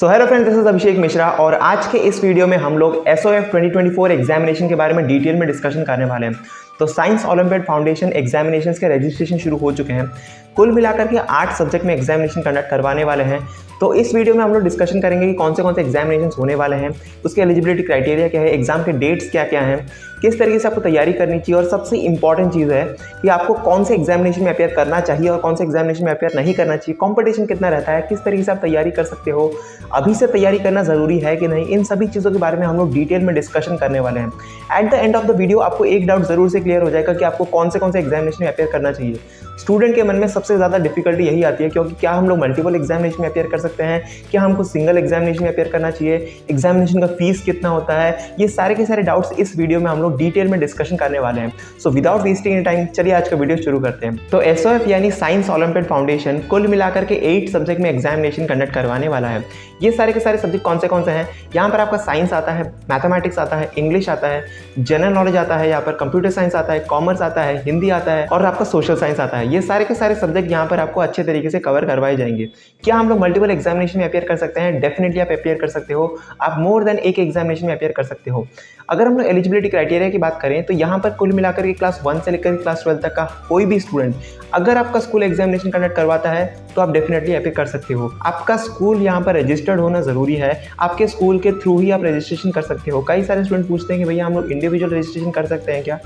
So hello friends, this is Abhishek Mishra और आज के इस वीडियो में हम लोग SOF 2024 एग्जामिनेशन के बारे में डिटेल में डिस्कशन करने वाले हैं। तो साइंस ओलंपियाड फाउंडेशन एग्जामिनेशंस के रजिस्ट्रेशन शुरू हो चुके हैं। कुल मिलाकर के 8 सब्जेक्ट में एग्जामिनेशन कंडक्ट करवाने वाले हैं। तो इस वीडियो में हम लोग डिस्कशन करेंगे कि कौन से एग्जामिनेशन होने वाले हैं, उसके एलिजिबिलिटी क्राइटेरिया क्या है, एग्जाम के डेट्स क्या क्या हैं, किस तरीके से आपको तैयारी करनी चाहिए और सबसे इंपॉर्टेंट चीज़ है कि आपको कौन से एग्जामिनेशन में अपेयर करना चाहिए और कौन से एग्जामिनेशन में अपेयर नहीं करना चाहिए, कंपटीशन कितना रहता है, किस तरीके से आप तैयारी कर सकते हो, अभी से तैयारी करना ज़रूरी है कि नहीं, इन सभी चीज़ों के बारे में हम लोग डिटेल में डिस्कशन करने वाले हैं। At the end of the video आपको एक डाउट ज़रूर से क्लियर हो जाएगा कि आपको कौन से एग्जामिनेशन में अपेयर करना चाहिए। स्टूडेंट के मन में सबसे ज़्यादा डिफिकल्टी यही आती है क्योंकि क्या हम लोग मल्टीपल एग्जामिनेशन में अपेयर कर सकते हैं, क्या हमको सिंगल एग्जामिनेशन में अपेयर करना चाहिए, एग्जामिनेशन का फीस कितना होता है, ये सारे के सारे डाउट्स इस वीडियो में हम लोग डिटेल में डिस्कशन करने वाले हैं। So without wasting any time चलिए आज का वीडियो शुरू करते हैं। तो SOF यानी साइंस ओलंपियाड फाउंडेशन कुल मिलाकर के 8 सब्जेक्ट में एग्जामिनेशन कंडक्ट करवाने वाला है। ये सारे के सारे सब्जेक्ट कौन से हैं, यहाँ पर आपका साइंस आता है, मैथमेटिक्स आता है, इंग्लिश आता है, जनरल नॉलेज आता है, यहाँ पर कंप्यूटर साइंस आता है, कॉमर्स आता है, हिंदी आता है और आपका सोशल साइंस आता है। ये सारे के सारे सब्जेक्ट यहाँ पर आपको अच्छे तरीके से कवर करवाए जाएंगे। क्या हम लोग मल्टीपल एग्जामिनेशन में अपेयर कर सकते हैं? डेफिनेटली आप अपेयर कर सकते हो। आप मोर देन एक एग्जामिनेशन में अपेयर कर सकते हो। अगर हम लोग एलिजिबिलिटी क्राइटेरिया की बात करें तो यहाँ पर कुल मिलाकर के क्लास 1 से लेकर क्लास 12 तक का कोई भी स्टूडेंट अगर आपका स्कूल एग्जामिनेशन कंडक्ट करवाता है तो आप डेफिनेटली अपेयर कर सकते हो। आपका स्कूल यहाँ पर रजिस्टर्ड होना ज़रूरी है। आपके स्कूल के थ्रू ही आप रजिस्ट्रेशन कर सकते हो। कई सारे स्टूडेंट पूछते हैं कि भैया हम लोग इंडिविजुअल रजिस्ट्रेशन कर सकते हैं क्या?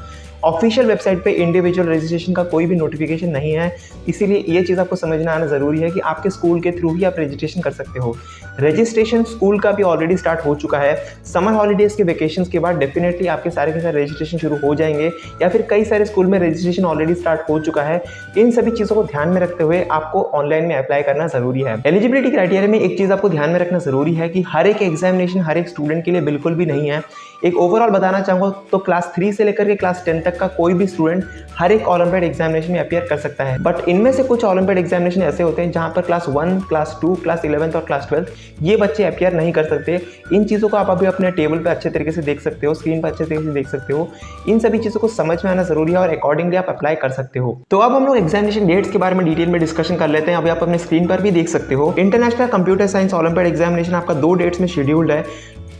ऑफिशियल वेबसाइट पे इंडिविजुअल रजिस्ट्रेशन का कोई भी नोटिफिकेशन नहीं है, इसीलिए ये चीज़ आपको समझना आना ज़रूरी है कि आपके स्कूल के थ्रू ही आप रजिस्ट्रेशन कर सकते हो। रजिस्ट्रेशन स्कूल का भी ऑलरेडी स्टार्ट हो चुका है। समर हॉलीडेज़ के वेकेशंस के बाद डेफिनेटली आपके सारे के सारे रजिस्ट्रेशन शुरू हो जाएंगे या फिर कई सारे स्कूल में रजिस्ट्रेशन ऑलरेडी स्टार्ट हो चुका है। इन सभी चीज़ों को ध्यान में रखते हुए आपको ऑनलाइन में अप्लाई करना ज़रूरी है। एलिजिबिलिटी क्राइटेरिया में एक चीज़ आपको ध्यान में रखना ज़रूरी है कि हर एक एग्जामिनेशन हर एक स्टूडेंट के लिए बिल्कुल भी नहीं है। एक ओवरऑल बताना चाहूँगा तो क्लास 3 से लेकर के क्लास 10 तक का कोई भी स्टूडेंट हर एक ओलंपियाड एग्जामिनेशन में अपियर कर सकता है। बट इनमें से कुछ ओलंपियाड एग्जामिनेशन ऐसे होते हैं जहाँ पर क्लास 1, क्लास 2, क्लास 11 और क्लास 12 ये बच्चे अपियर नहीं कर सकते। इन चीज़ों को आप अभी अपने टेबल पर अच्छे तरीके से देख सकते हो, स्क्रीन पर अच्छे तरीके से देख सकते हो। इन सभी चीज़ों को समझ में आना जरूरी है और अकॉर्डिंगली आप अप्लाई कर सकते हो। तो अब हम लोग एग्जामिनेशन डेट्स के बारे में डिटेल में डिस्कशन कर लेते हैं। अभी आप अपने स्क्रीन पर भी देख सकते हो। International computer science olympiad examination आपका 2 डेट्स में शेड्यूल्ड है,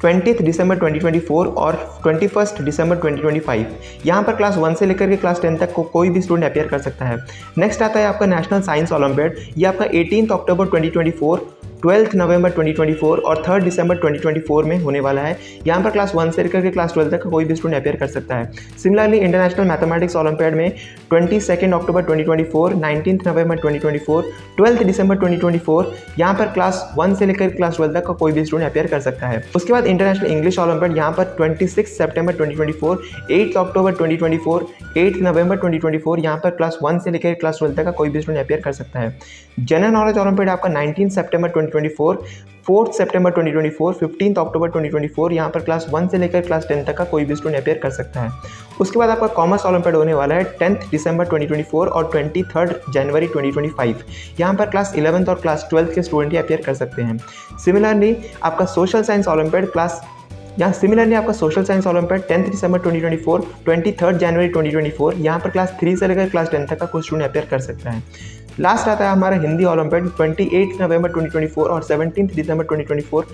20 दिसंबर 2024 और 21 दिसंबर 2025। यहाँ पर क्लास 1 से लेकर के क्लास 10 तक को कोई भी स्टूडेंट अपियर कर सकता है। नेक्स्ट आता है आपका नेशनल साइंस ओलंपियाड। ये आपका 18 अक्टूबर 2024, 12 नवंबर 2024 और 3 दिसंबर 2024 में होने वाला है। यहाँ पर क्लास 1 से लेकर के क्लास 12 तक का कोई भी स्टूडेंट अपियर कर सकता है। सिमिलरली इंटरनेशनल मैथमेटिक्स ओलंपियाड में 22 अक्टूबर 2024, 19 नवंबर 2024, 12 दिसंबर 2024 यहाँ पर क्लास 1 से लेकर क्लास 12 तक का कोई भी स्टूडेंट अपियर कर सकता है। उसके बाद इंटरनेशनल इंग्लिश ओलंपियाड यहाँ पर 26 सितंबर 2024, 8 अक्टूबर 2024, 8 नवंबर 2024 यहाँ पर क्लास 1 से लेकर क्लास 12 तक का कोई भी स्टूडेंट अपियर कर सकता है। जनरल नॉलेज ओलंपियाड आपका 19 सितंबर 2024, 4 सितंबर 2024, 15 अक्टूबर 2024 यहाँ पर क्लास 1 से लेकर क्लास 10 तक का कोई भी स्टूडेंट अपियर कर सकता है। उसके बाद आपका कॉमर्स ओलंपियाड होने वाला है 10 दिसंबर 2024 और 23 जनवरी 2025। यहाँ पर क्लास 11 और क्लास 12 के स्टूडेंट ही अपियर कर सकते हैं। सिमिलरली आपका सोशल साइंस ओलंपियाड आपका सोशल साइंस ओलंपियाड 10 दिसंबर 2024, 23 जनवरी 2024 यहाँ पर क्लास 3 से लेकर क्लास 10 तक का कोई स्टूडेंट अपियर कर सकता है। लास्ट आता है हमारा हिंदी ओलंपियाड 28 नवंबर 2024 और 17 दिसंबर 2024।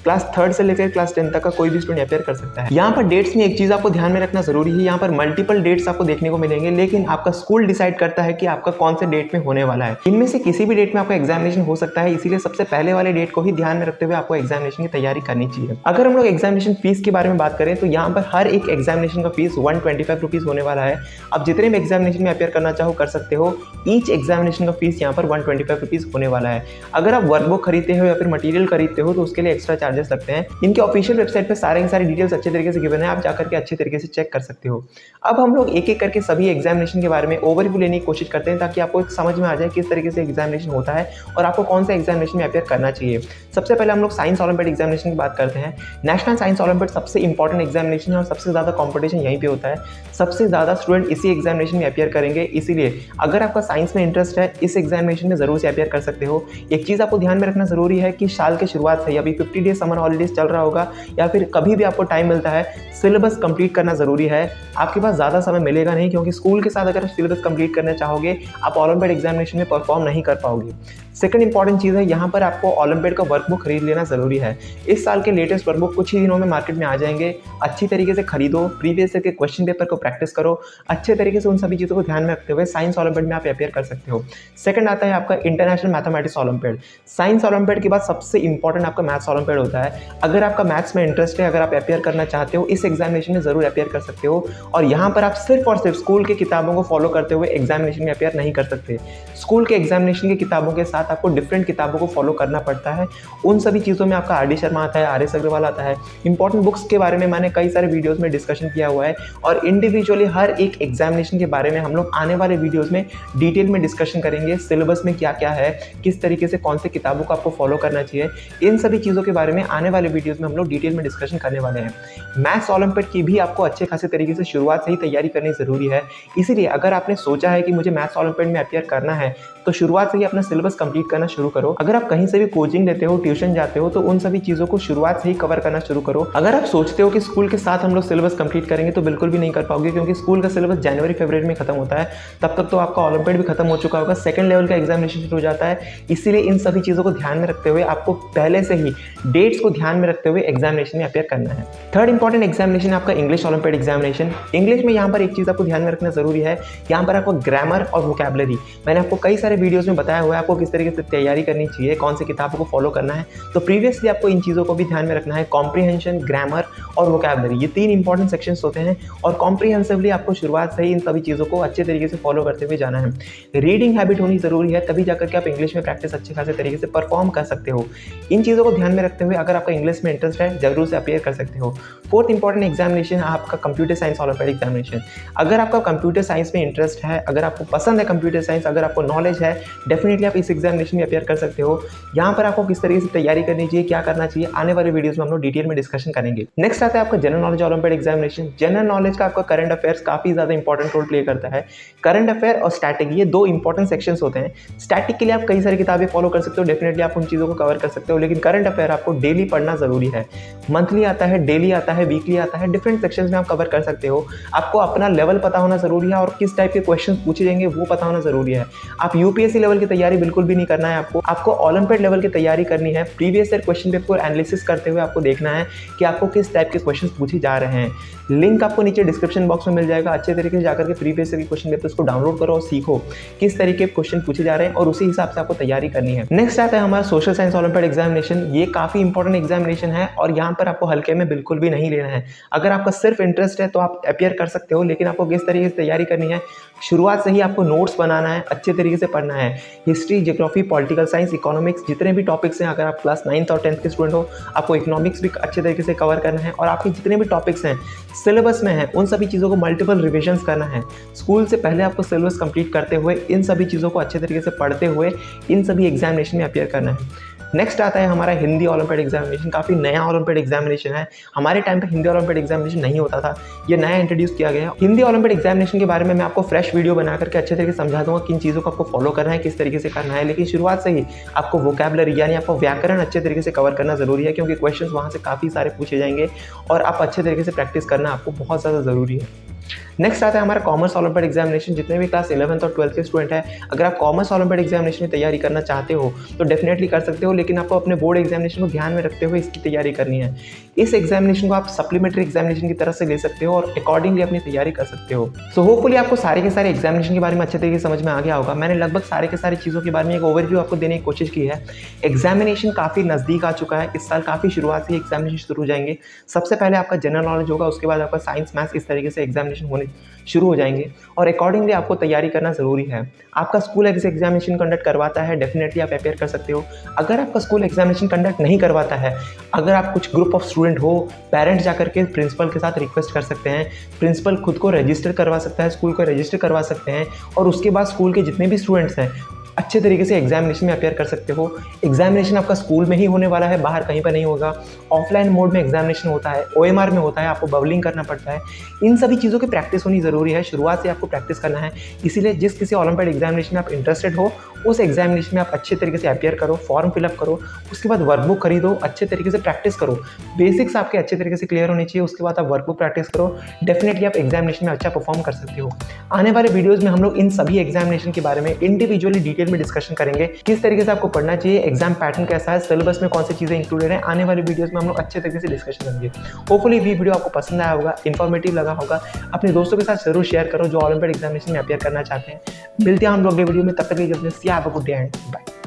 क्लास 3 से लेकर क्लास 10 तक का कोई भी स्टूडेंट अपियर कर सकता है। यहाँ पर डेट्स में एक चीज़ आपको ध्यान में रखना जरूरी है, यहाँ पर मल्टीपल डेट्स आपको देखने को मिलेंगे, लेकिन आपका स्कूल डिसाइड करता है कि आपका कौन से डेट में होने वाला है। इनमें से किसी भी डेट में आपका एग्जामिनेशन हो सकता है, इसीलिए सबसे पहले वाले डेट को ही ध्यान में रखते हुए आपको एग्जामिनेशन की तैयारी करनी चाहिए। अगर हम लोग एग्जामिनेशन फीस के बारे में बात करें तो यहाँ पर हर एक एग्जामिनेशन का फीस 125 रुपीज़ होने वाला है। आप जितने भी एग्जामिनेशन में अपियर करना चाहो कर सकते हो। ईच एग्जामिनेशन का फीस यहाँ पर 125 रुपीज़ होने वाला है। अगर आप वर्कबुक खरीदते हो या फिर मटेरियल खरीदते हो तो उसके लिए एक्स्ट्रा चार्जेस लगते हैं। इनके ऑफिशियल वेबसाइट पे सारे डिटेल्स अच्छे तरीके से गिवन है, आप जाकर के अच्छे तरीके से चेक कर सकते हो। अब हम लोग एक एक करके सभी एग्जामिनेशन के बारे में ओवरव्यू लेने की कोशिश करते हैं ताकि आपको एक समझ में आ जाए किस तरीके से एग्जामिनेशन होता है और आपको कौन सा एग्जामिनेशन में अपियर करना चाहिए। सबसे पहले हम लोग साइंस ओलंपियाड एग्जामिनेशन की बात करते हैं। नेशनल साइंस ओलंपियाड सबसे इंपॉर्टेंट एग्जामिनेशन है और सबसे ज़्यादा कॉम्पिटिशन यहीं पे होता है। सबसे ज़्यादा स्टूडेंट इसी एग्जामिनेशन में अपियर करेंगे, इसीलिए अगर आपका साइंस में इंटरेस्ट है इस एग्जामिनेशन में जरूर से अपियर कर सकते हो। एक चीज़ आपको ध्यान में रखना जरूरी है कि साल के शुरुआत से अभी 50 डेज समर हॉलीडेज चल रहा होगा या फिर कभी भी आपको टाइम मिलता है, सिलेबस कंप्लीट करना ज़रूरी है। आपके पास ज़्यादा समय मिलेगा नहीं क्योंकि स्कूल के साथ अगर सिलेबस कंप्लीट करना चाहोगे आप ओलंपियाड एग्जामिनेशन में परफॉर्म नहीं कर पाओगे। सेकंड इंपॉर्टेंट चीज़ है, यहाँ पर आपको ओलंपियाड का वर्कबुक खरीद लेना ज़रूरी है। इस साल के लेटेस्ट वर्कबुक कुछ ही दिनों में मार्केट में आ जाएंगे। अच्छी तरीके से खरीदो, प्रीवियस ईयर के क्वेश्चन पेपर को प्रैक्टिस करो, अच्छे तरीके से उन सभी चीज़ों को ध्यान में रखते हुए साइंस ओलंपियाड में आप अपेयर कर सकते हो। सेकंड आता है आपका international mathematics olympiad. Science olympiad के बाद सबसे इंपॉर्टेंट आपका मैथ्स ओलंपियाड होता है। अगर आपका मैथ्स में इंटरेस्ट है, अगर आप अपेयर करना चाहते हो, इस एग्जामिनेशन में जरूर अपेयर कर सकते हो। और यहाँ पर आप सिर्फ और सिर्फ स्कूल की किताबों को फॉलो करते हुए एग्जामिनेशन में अपेयर नहीं कर सकते। स्कूल के एग्जामिनेशन की किताबों के साथ आपको डिफरेंट किताबों को फॉलो करना पड़ता है। उन सभी चीज़ों में आपका RD शर्मा आता है, RS अग्रवाल आता है। इंपॉर्टेंट बुक्स के बारे में मैंने कई सारे वीडियोस में डिस्कशन किया हुआ है और इंडिविजुअली हर एक एग्जामिनेशन के बारे में हम लोग आने वाले वीडियोस में डिटेल में डिस्कशन करेंगे। सिलेबस में क्या क्या है, किस तरीके से कौन सी किताबों को आपको फॉलो करना चाहिए, इन सभी चीज़ों के बारे में आने वाले वीडियोस में हम लोग डिटेल में डिस्कशन करने वाले हैं। मैथ्स ओलंपियाड की भी आपको अच्छे खासे तरीके से शुरुआत से ही तैयारी करनी ज़रूरी है। इसीलिए अगर आपने सोचा है कि मुझे मैथ्स ओलंपियाड में अपेयर करना है तो शुरुआत से ही अपना सिलेबस कंप्लीट करना शुरू करो। अगर आप कहीं से भी कोचिंग लेते हो, ट्यूशन जाते हो, तो उन सभी चीज़ों को शुरुआत से ही कवर करना शुरू करो। अगर आप सोचते हो कि स्कूल के साथ हम लोग सिलेबस कंप्लीट करेंगे तो बिल्कुल भी नहीं कर पाओगे, क्योंकि स्कूल का सिलेबस जनवरी-फरवरी में खत्म होता है। तब तक तो आपका ओलंपियाड भी खत्म हो चुका होगा, सेकंड लेवल का एग्जामिनेशन शुरू हो जाता है। इसीलिए इन सभी चीज़ों को ध्यान में रखते हुए आपको पहले से ही डेट्स को ध्यान में रखते हुए एग्जामिनेशन में अपेयर करना है। थर्ड इंपॉर्टेंट एग्जामिनेशन आपका इंग्लिश ओलंपियाड एग्जामिनेशन। इंग्लिश में यहाँ पर एक चीज़ आपको ध्यान में रखना जरूरी है, यहाँ पर आपको ग्रामर और वोकैबुलरी, मैंने आपको कई सारे वीडियोस में बताया हुआ है आपको किस तरीके से तैयारी करनी चाहिए, कौन सी किताबों को फॉलो करना है। तो प्रीवियसली आपको इन चीज़ों को भी ध्यान में रखना है। कॉम्प्रिहेंशन, ग्रामर और वोकैबुलरी, ये 3 इंपॉर्टेंट सेक्शंस होते हैं और कॉम्प्रिहेंसिवली आपको शुरुआत से ही इन सभी चीज़ों को अच्छे तरीके से फॉलो करते हुए जाना है। रीडिंग हैबिट होनी जरूरी है, तभी जाकर के आप इंग्लिश में प्रैक्टिस अच्छे खासे तरीके से परफॉर्म कर सकते हो। इन चीज़ों को ध्यान में रखते हुए अगर आपका इंग्लिश में इंटरेस्ट है जरूर से अपेयर कर सकते हो। फोर्थ इंपॉर्टेंट एग्जामिनेशन है आपका कंप्यूटर साइंस ओलंपियाड एग्जामिनेशन। अगर आपका कंप्यूटर साइंस में इंटरेस्ट है, अगर आपको पसंद है कंप्यूटर साइंस, अगर आपको नॉलेज है, डेफिनेटली आप इस एग्जामिनेशन में अपेयर कर सकते हो। यहाँ पर आपको किस तरीके से तैयारी करनी चाहिए, क्या करना चाहिए, आने वाले वीडियोस में हम लोग डिटेल में डिस्कशन करेंगे। नेक्स्ट आता है आपका general knowledge olympiad examination. General knowledge का आपका करंट अफेयर्स काफी ज्यादा इंपॉर्टेंट रोल प्ले करता है। करंट अफेयर और स्टैटिक, ये 2 इंपॉर्टेंट सेक्शंस होते हैं। स्टैटिक के लिए आप कई सारी किताबें फॉलो कर सकते हो, डेफिनेटली आप उन चीजों को कवर कर सकते हो, लेकिन करंट अफेयर आपको डेली पढ़ना जरूरी है। मंथली आता है, डेली आता है, वीकली आता है, डिफरेंट सेक्शंस में आप कवर कर सकते हो। आपको अपना लेवल पता होना जरूरी है और किस टाइप के क्वेश्चन पूछे जाएंगे वो पता होना जरूरी है। आप यूपीएससी लेवल की तैयारी बिल्कुल भी नहीं करना है, आपको ओलंपियाड लेवल की तैयारी करनी है। प्रीवियस ईयर क्वेश्चन पेपर को एनालिसिस करते हुए आपको देखना है कि आपको किस टाइप के क्वेश्चन पूछे जा रहे हैं। लिंक आपको नीचे डिस्क्रिप्शन बॉक्स में मिल जाएगा। अच्छे तरीके से जाकर के प्रीवियस ईयर के क्वेश्चन पेपर्स को डाउनलोड करो और सीखो किस तरीके के क्वेश्चन पूछे जा रहे हैं और उसी हिसाब से आपको तैयारी करनी है। नेक्स्ट आता है हमारा सोशल साइंस ओलंपियाड एग्जामिनेशन। ये काफी इंपॉर्टेंट एग्जामिनेशन है और यहाँ पर आपको हल्के में बिल्कुल भी नहीं लेना है। अगर आपका सिर्फ इंटरेस्ट है तो आप अपेयर कर सकते हो, लेकिन आपको किस तरीके से तैयारी करनी है, शुरुआत से ही आपको नोट्स बनाना है, अच्छे तरीके से पढ़ना है। History, geography, political science, economics, जितने भी टॉपिक्स हैं, अगर आप क्लास 9th और 10th के स्टूडेंट हो आपको इकोनॉमिक्स भी अच्छे तरीके से कवर करना है और आपके जितने भी टॉपिक्स हैं सिलेबस में हैं उन सभी चीज़ों को मल्टीपल रिविजन्स करना है। स्कूल से पहले आपको सिलेबस कंप्लीट करते हुए इन सभी चीज़ों को अच्छे तरीके से पढ़ते हुए इन सभी एग्जामिनेशन में अपेयर करना है। नेक्स्ट आता है हमारा हिंदी ओलंपियाड एग्जामिनेशन। काफ़ी नया ओलंपियाड एग्जामिनेशन है। हमारे टाइम पे हिंदी ओलंपियाड एग्जामिनेशन नहीं होता था, ये नया इंट्रोड्यूस किया गया है। हिंदी ओलंपियाड एग्जामिनेशन के बारे में मैं आपको फ्रेश वीडियो बना करके अच्छे तरीके से समझा दूंगा किन चीज़ों को आपको फॉलो करना है, किस तरीके से करना है। लेकिन शुरुआत से ही आपको वोकैबुलरी यानी आपको व्याकरण अच्छे तरीके से कवर करना जरूरी है, क्योंकि क्वेश्चन वहाँ से काफ़ी सारे पूछे जाएंगे और आप अच्छे तरीके से प्रैक्टिस करना आपको बहुत ज़्यादा ज़रूरी है। नेक्स्ट आता है हमारा कॉमर्स ओलंपियाड एग्जामिनेशन। जितने भी क्लास 11th और 12th के स्टूडेंट हैं, अगर आप कॉमर्स ओलंपियाड एग्जामिनेशन में तैयारी करना चाहते हो तो डेफिनेटली कर सकते हो, लेकिन आपको अपने बोर्ड एग्जामिनेशन को ध्यान में रखते हुए इसकी तैयारी करनी है। इस एग्जामिनेशन को आप सप्लीमेंट्री एग्जामिनेशन की तरफ से ले सकते हो और अकॉर्डिंगली अपनी तैयारी कर सकते हो। सो होपफुली आपको सारे के सारे एग्जामिनेशन के बारे में अच्छे तरीके से समझ में आ गया होगा। मैंने लगभग सारे के सारी चीज़ों के बारे में एक ओवरव्यू आपको देने की कोशिश की है। एग्जामिनेशन काफ़ी नज़दीक आ चुका है, इस साल काफ़ी शुरुआत से एग्जामिनेशन शुरू हो जाएंगे। सबसे पहले आपका जनरल नॉलेज होगा, उसके बाद आपका साइंस, मैथ्स, इस तरीके से एग्जामिनेशन होने शुरू हो जाएंगे और अकॉर्डिंगली आपको तैयारी करना ज़रूरी है। आपका स्कूल एग्जामिनेशन कंडक्ट करवाता है, डेफिनेटली आप अपेयर कर सकते हो। अगर आपका स्कूल एग्जामिनेशन कंडक्ट नहीं करवाता है, अगर आप कुछ ग्रुप ऑफ स्टूडेंट हो, पेरेंट्स जाकर के प्रिंसिपल के साथ रिक्वेस्ट कर सकते हैं। प्रिंसिपल खुद को रजिस्टर करवा सकता है, स्कूल को रजिस्टर करवा सकते हैं और उसके बाद स्कूल के जितने भी स्टूडेंट्स हैं अच्छे तरीके से एग्जामिनेशन में अपेयर कर सकते हो। एग्जामिनेशन आपका स्कूल में ही होने वाला है, बाहर कहीं पर नहीं होगा। ऑफलाइन मोड में एग्जामिनेशन होता है, OMR में होता है, आपको बबलिंग करना पड़ता है। इन सभी चीज़ों की प्रैक्टिस होनी ज़रूरी है, शुरुआत से आपको प्रैक्टिस करना है। इसीलिए जिस किसी ओलंपियाड एग्जामिनेशन में आप इंटरेस्टेड हो उस एग्जामिनेशन में आप अच्छे तरीके से अपेयर करो, फॉर्म फिलअप करो, उसके बाद वर्कबुक खरीदो, अच्छे तरीके से प्रैक्टिस करो। बेसिक्स आपके अच्छे तरीके से क्लियर होनी चाहिए, उसके बाद आप वर्कबुक प्रैक्टिस करो, डेफिनेटली आप एग्जामिनेशन में अच्छा परफॉर्म कर सकते हो। आने वाले वीडियोज़ में हम लोग इन सभी एग्जामिनेशन के बारे में इंडिविजुअली डिटेल डिटेल में डिस्कशन करेंगे, किस तरीके से आपको पढ़ना चाहिए, एग्जाम पैटर्न कैसा है, सिलेबस में कौन सी चीज़ें इंक्लूडेड है। आने वाली वीडियोस में हम लोग अच्छे तरीके से डिस्कशन करेंगे। होपफुली ये वीडियो आपको पसंद आया होगा, इन्फॉर्मेटिव लगा होगा। अपने दोस्तों के साथ जरूर शेयर करो जो ओलंपियाड एग्जामिनेशन में अपियर करना चाहते हैं। मिलते हैं हम लोग अगले वीडियो में, तब तक के लिए। Have a good day and bye.